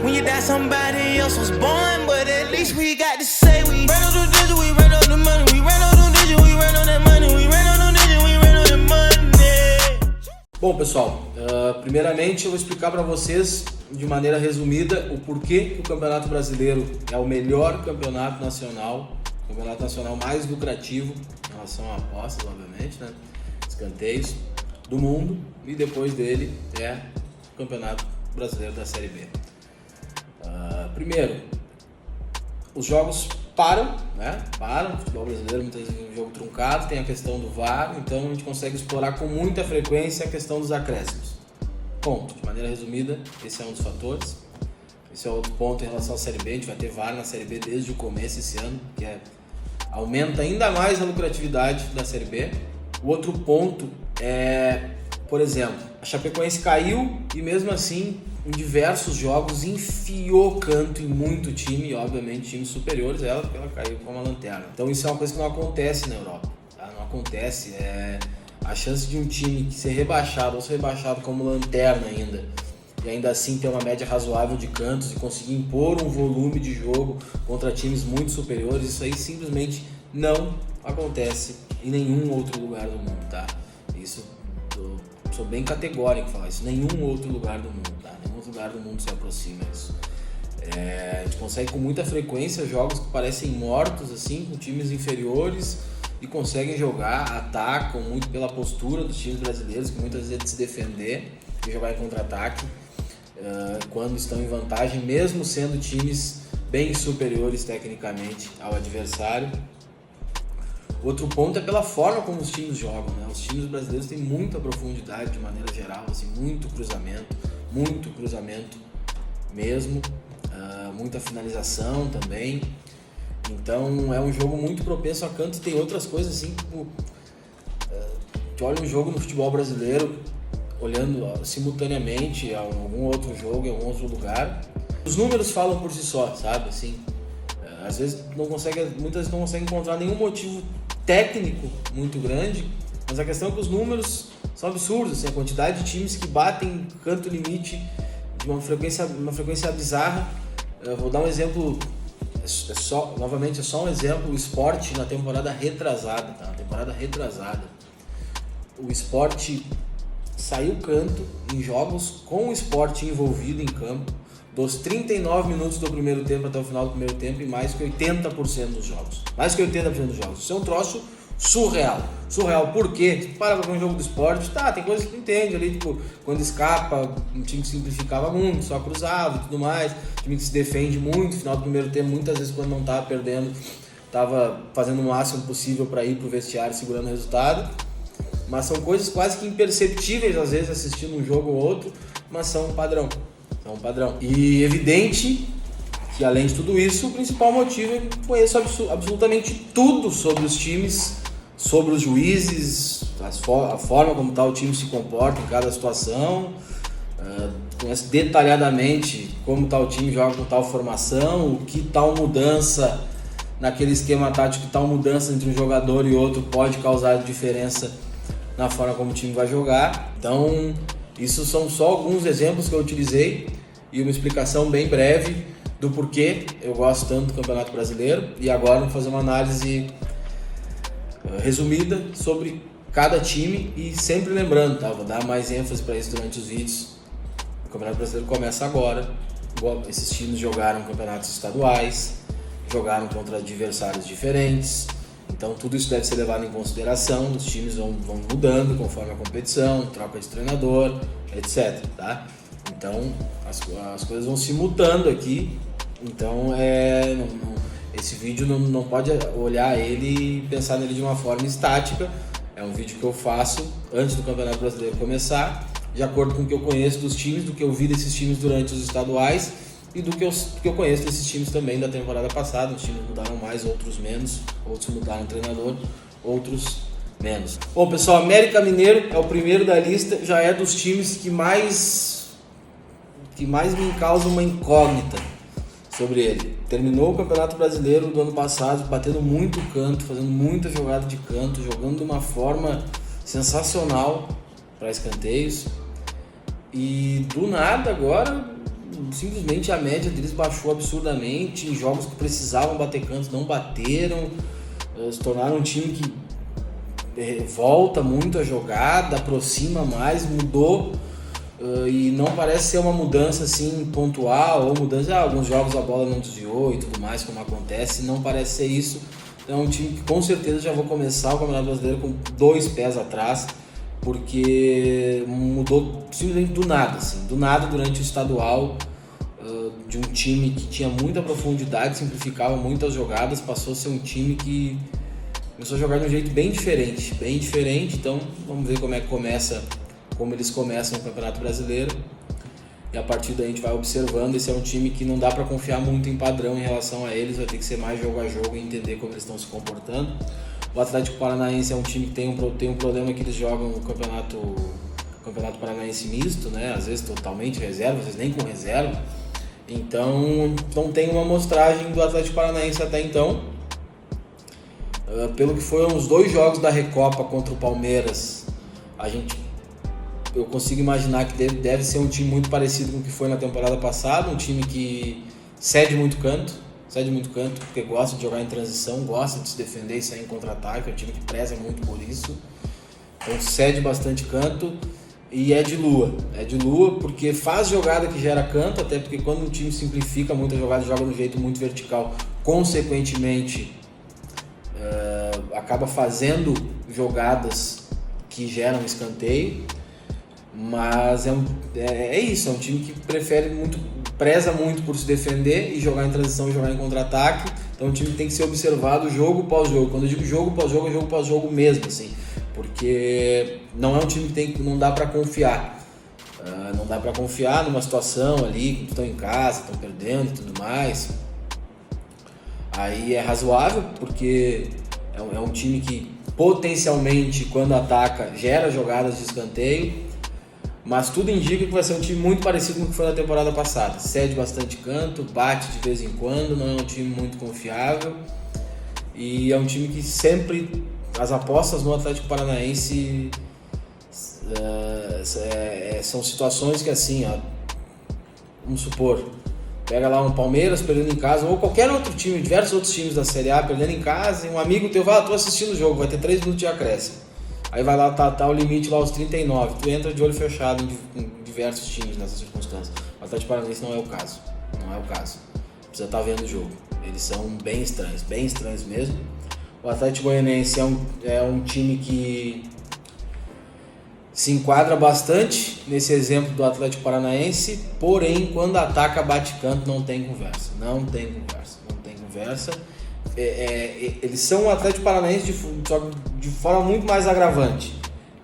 When you die, somebody else was born, but at least we got to say we ran on the digit, we ran on the money, we ran on the digit, we ran on that money, we ran on the digit, we ran on that money. Bom, pessoal, primeiramente eu vou explicar para vocês de maneira resumida o porquê que o Campeonato Brasileiro é o melhor campeonato nacional mais lucrativo em relação a apostas, obviamente, né? Escanteios do mundo, e depois dele é o Campeonato Brasileiro da Série B. Primeiro, os jogos param, né? O futebol brasileiro muitas vezes é um jogo truncado, tem a questão do VAR, então a gente consegue explorar com muita frequência a questão dos acréscimos. Ponto. De maneira resumida, esse é um dos fatores. Esse é outro ponto em relação à Série B. A gente vai ter VAR na Série B desde o começo esse ano, que aumenta ainda mais a lucratividade da Série B. O outro ponto é, por exemplo, a Chapecoense caiu e mesmo assim, em diversos jogos, enfiou canto em muito time, e obviamente times superiores a ela, porque ela caiu como uma lanterna. Então isso é uma coisa que não acontece na Europa, tá? Não acontece. A chance de um time ser rebaixado ou ser rebaixado como lanterna ainda, e ainda assim ter uma média razoável de cantos e conseguir impor um volume de jogo contra times muito superiores, isso aí simplesmente não acontece em nenhum outro lugar do mundo, tá? Isso, sou bem categórico em falar isso, nenhum outro lugar do mundo, tá? Nenhum outro lugar do mundo se aproxima disso. A gente consegue com muita frequência jogos que parecem mortos, assim, com times inferiores, e conseguem jogar, atacam muito pela postura dos times brasileiros, que muitas vezes é de se defender e jogar em contra-ataque quando estão em vantagem, mesmo sendo times bem superiores tecnicamente ao adversário. Outro ponto é pela forma como os times jogam, né? Os times brasileiros têm muita profundidade de maneira geral, assim, muito cruzamento mesmo, muita finalização também. Então é um jogo muito propenso a canto, e tem outras coisas assim, tipo, tu olha um jogo no futebol brasileiro, olhando simultaneamente a algum outro jogo em algum outro lugar, os números falam por si só, sabe, assim, às vezes muitas vezes não consegue encontrar nenhum motivo técnico muito grande, mas a questão é que os números são absurdos, assim, a quantidade de times que batem canto limite de uma frequência bizarra. Eu vou dar um exemplo. Novamente, é só um exemplo, o Sport na temporada retrasada, tá? O Sport saiu canto em jogos com o Sport envolvido em campo, dos 39 minutos do primeiro tempo até o final do primeiro tempo, em mais que 80% dos jogos. Isso é um troço surreal. Por quê? Tu para pra ver um jogo do Sport, tá, tem coisas que tu entende ali, tipo, quando escapa, um time que simplificava muito, só cruzava e tudo mais, um time que se defende muito, no final do primeiro tempo, muitas vezes quando não tava perdendo, tava fazendo o máximo possível para ir pro vestiário segurando o resultado. Mas são coisas quase que imperceptíveis, às vezes, assistindo um jogo ou outro, mas são um padrão. E evidente que, além de tudo isso, o principal motivo é que eu conheço absolutamente tudo sobre os times, sobre os juízes, a forma como o time se comporta em cada situação, conheço detalhadamente como o time joga com tal formação, o que tal mudança naquele esquema tático, que tal mudança entre um jogador e outro pode causar diferença na forma como o time vai jogar. Então, isso são só alguns exemplos que eu utilizei e uma explicação bem breve do porquê eu gosto tanto do Campeonato Brasileiro. E agora vou fazer uma análise resumida sobre cada time, e sempre lembrando, tá? Vou dar mais ênfase para isso durante os vídeos. O Campeonato Brasileiro começa agora. Esses times jogaram campeonatos estaduais, jogaram contra adversários diferentes, então tudo isso deve ser levado em consideração. Os times vão mudando conforme a competição, troca de treinador, etc, tá? Então as coisas vão se mutando aqui. Então esse vídeo não pode olhar ele e pensar nele de uma forma estática. É um vídeo que eu faço antes do Campeonato Brasileiro começar, de acordo com o que eu conheço dos times, do que eu vi desses times durante os estaduais e do que eu conheço desses times também da temporada passada. Os times mudaram mais, outros menos, outros mudaram o treinador, outros menos. Bom, pessoal, América Mineiro é o primeiro da lista, já é dos times que mais me causa uma incógnita sobre ele. Terminou o Campeonato Brasileiro do ano passado batendo muito canto, fazendo muita jogada de canto, jogando de uma forma sensacional para escanteios, e do nada agora simplesmente a média deles baixou absurdamente. Em jogos que precisavam bater canto, não bateram. Se tornaram um time que volta muito a jogada, aproxima mais, mudou. E não parece ser uma mudança assim pontual, ou mudança, alguns jogos a bola não desviou e tudo mais, como acontece, não parece ser isso. É um time que com certeza já vou começar o Campeonato Brasileiro com 2 pés atrás, porque mudou simplesmente do nada, assim, do nada durante o estadual, de um time que tinha muita profundidade, simplificava muitas jogadas, passou a ser um time que começou a jogar de um jeito bem diferente, então vamos ver como eles começam o Campeonato Brasileiro, e a partir daí a gente vai observando. Esse é um time que não dá para confiar muito em padrão em relação a eles, vai ter que ser mais jogo a jogo e entender como eles estão se comportando. O Atlético Paranaense é um time que tem um problema, que eles jogam o Campeonato Paranaense misto, né? Às vezes totalmente reserva, às vezes nem com reserva, então não tem uma amostragem do Atlético Paranaense até então. Pelo que foram os 2 jogos da Recopa contra o Palmeiras, eu consigo imaginar que deve ser um time muito parecido com o que foi na temporada passada, um time que cede muito canto, porque gosta de jogar em transição, gosta de se defender e sair em contra-ataque, é um time que preza muito por isso, então cede bastante canto e é de lua porque faz jogada que gera canto, até porque quando um time simplifica muito a jogada, joga de um jeito muito vertical, consequentemente acaba fazendo jogadas que geram escanteio. Mas é isso, é um time que preza muito por se defender e jogar em transição e jogar em contra-ataque. Então é um time que tem que ser observado jogo após jogo. Quando eu digo jogo após jogo, é jogo após jogo mesmo, assim, porque não é um time que não dá para confiar. Não dá para confiar numa situação ali, que estão em casa, estão perdendo e tudo mais. Aí é razoável, porque é um time que potencialmente, quando ataca, gera jogadas de escanteio. Mas tudo indica que vai ser um time muito parecido com o que foi na temporada passada. Cede bastante canto, bate de vez em quando, não é um time muito confiável. E é um time que sempre... As apostas no Atlético Paranaense são situações que, assim, vamos supor, pega lá um Palmeiras perdendo em casa, ou qualquer outro time, diversos outros times da Série A perdendo em casa, e um amigo teu vai, tô assistindo o jogo, vai ter 3 minutos de acréscimo. Aí vai lá, tá o limite lá aos 39, tu entra de olho fechado em diversos times nessas circunstâncias. O Atlético Paranaense não é o caso, precisa estar vendo o jogo, eles são bem estranhos mesmo. O Atlético Goianiense é um time que se enquadra bastante nesse exemplo do Atlético Paranaense, porém quando ataca, bate canto, não tem conversa. Eles são o Atlético Paranaense de forma muito mais agravante.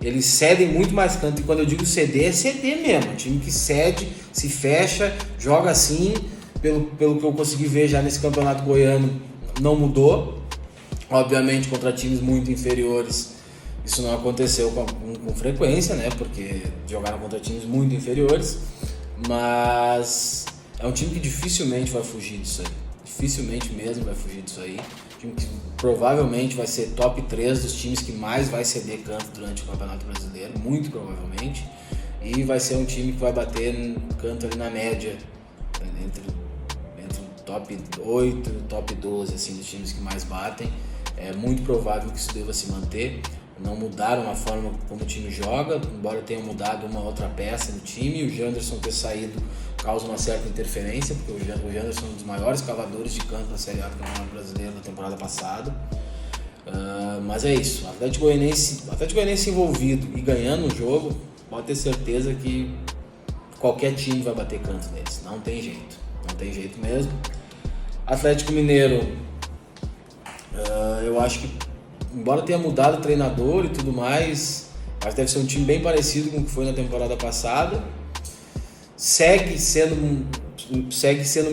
Eles cedem muito mais canto, e quando eu digo ceder, é ceder mesmo. Um time que cede, se fecha, joga assim. Pelo que eu consegui ver já nesse campeonato goiano, não mudou. Obviamente, contra times muito inferiores, isso não aconteceu com frequência, né? Porque jogaram contra times muito inferiores. Mas é um time que dificilmente vai fugir disso aí. Dificilmente mesmo vai fugir disso aí. Um time que provavelmente vai ser top 3 dos times que mais vai ceder canto durante o Campeonato Brasileiro, muito provavelmente. E vai ser um time que vai bater canto ali na média, entre o top 8 e o top 12 assim, dos times que mais batem. É muito provável que isso deva se manter. Não mudaram a forma como o time joga, embora tenha mudado uma outra peça no time. O Janderson ter saído causa uma certa interferência, porque o Janderson é um dos maiores cavadores de canto na Série A do Campeonato Brasileiro da temporada passada. Mas é isso, o Atlético Goianiense envolvido e ganhando o jogo, pode ter certeza que qualquer time vai bater canto neles, não tem jeito mesmo. Atlético Mineiro, eu acho que, embora tenha mudado o treinador e tudo mais, mas deve ser um time bem parecido com o que foi na temporada passada. Segue sendo,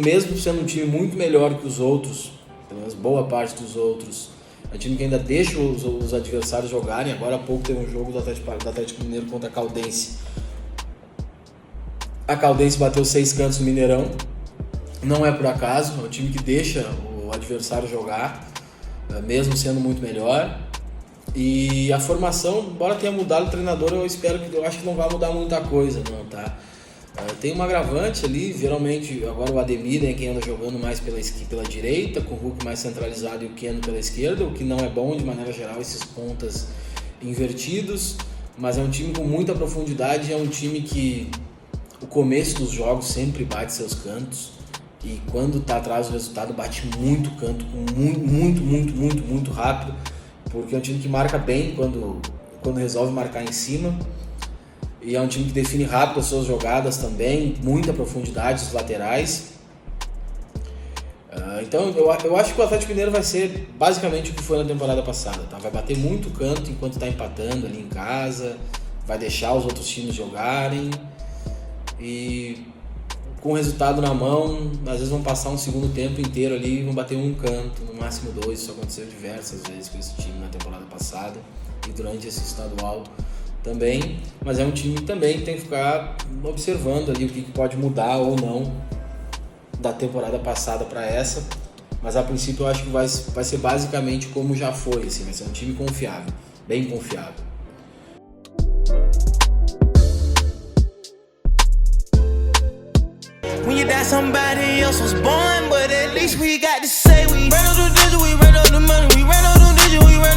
mesmo sendo um time muito melhor que os outros, pelo menos boa parte dos outros. É um time que ainda deixa os adversários jogarem. Agora há pouco teve um jogo do Atlético Mineiro contra a Caldense. A Caldense bateu 6 cantos no Mineirão. Não é por acaso, é um time que deixa o adversário jogar, mesmo sendo muito melhor. E a formação, embora tenha mudado o treinador, eu acho que não vai mudar muita coisa, não, tá? Tem um agravante ali, geralmente agora o Ademir é quem anda jogando mais pela direita, com o Hulk mais centralizado e o Keno pela esquerda, o que não é bom de maneira geral, esses pontas invertidos, mas é um time com muita profundidade, é um time que o começo dos jogos sempre bate seus cantos e quando tá atrás do resultado bate muito canto, muito rápido, porque é um time que marca bem quando resolve marcar em cima. E é um time que define rápido as suas jogadas também, muita profundidade nos laterais. Então eu acho que o Atlético Mineiro vai ser basicamente o que foi na temporada passada. Tá? Vai bater muito canto enquanto está empatando ali em casa, vai deixar os outros times jogarem. E com o resultado na mão, às vezes vão passar um segundo tempo inteiro ali e vão bater um canto, no máximo 2. Isso aconteceu diversas vezes com esse time na temporada passada e durante esse estadual também, mas é um time que também tem que ficar observando ali o que pode mudar ou não da temporada passada para essa, mas a princípio eu acho que vai ser basicamente como já foi, assim, vai ser um time confiável, bem confiável. When you die, somebody else was born, but at least we got to say we ran on the digit, we ran on the money, we ran on the digit, we ran